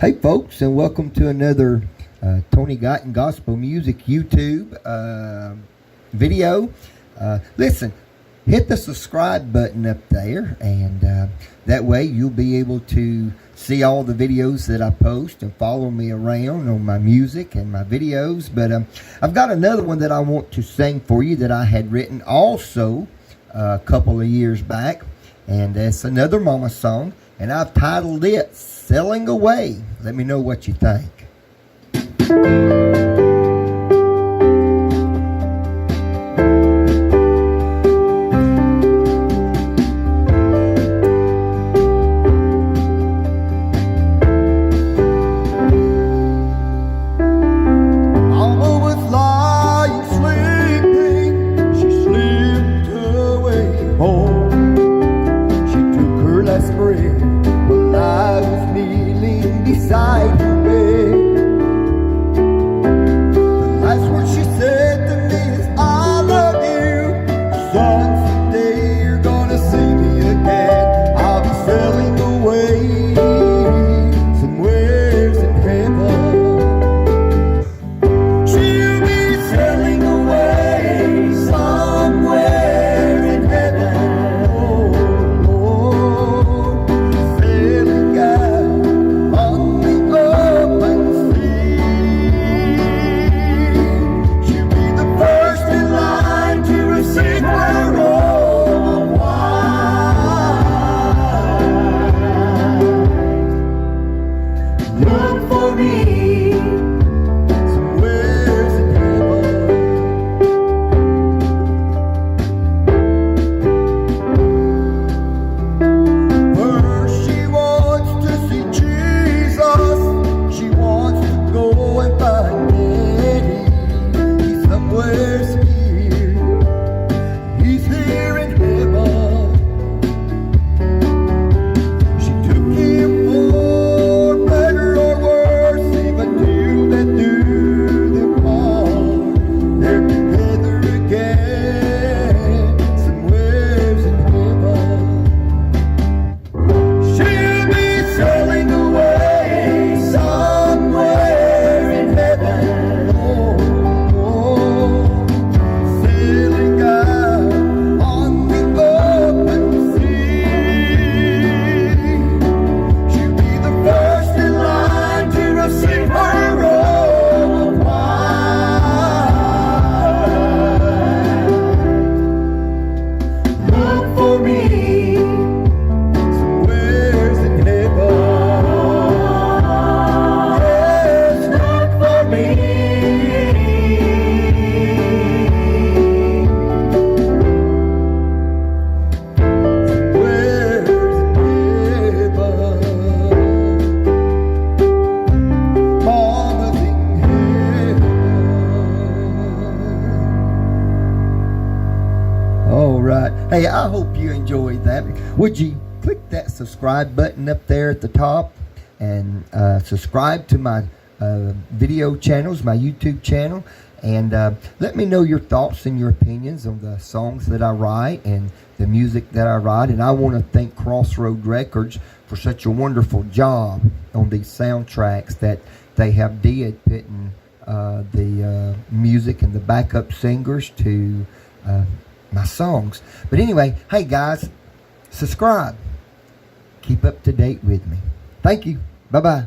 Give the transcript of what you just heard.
Hey folks, and welcome to another Tony Guyton Gospel Music YouTube video. Listen, hit the subscribe button up there, and that way you'll be able to see all the videos that I post and follow me around on my music and my videos. But I've got another one that I want to sing for you that I had written also a couple of years back, and that's another mama song, and I've titled it Sailing Away. Let me know what you think. Beside her bed, the last word she said to me is, I love you, son, someday you're gonna see me again. I'll be sailing away, somewheres in heaven. She'll be sailing away, somewhere in heaven. Sailing out on look for me, somewheres in heaven. First she wants to see Jesus. She wants to go and find Daddy. He's somewheres here. He's here in heaven. She took him for better or worse, even till they do their part. They're together again, somewheres in heaven. She'll be sailing away, somewhere in heaven. Sailing out on the open sea. She'll be the first in line to receive her robe of white. Look for me, somewheres in heaven. Yes, look for me. Somewheres in heaven. Mama's in heaven. All right. Hey, I hope you enjoyed that. Would you click that subscribe button up there at the top and subscribe to my video channels, my YouTube channel, and let me know your thoughts and your opinions on the songs that I write and the music that I write. And I want to thank Crossroad Records for such a wonderful job on these soundtracks that they have did, putting the music and the backup singers to my songs. But anyway, hey guys, subscribe. Keep up to date with me. Thank you. Bye-bye.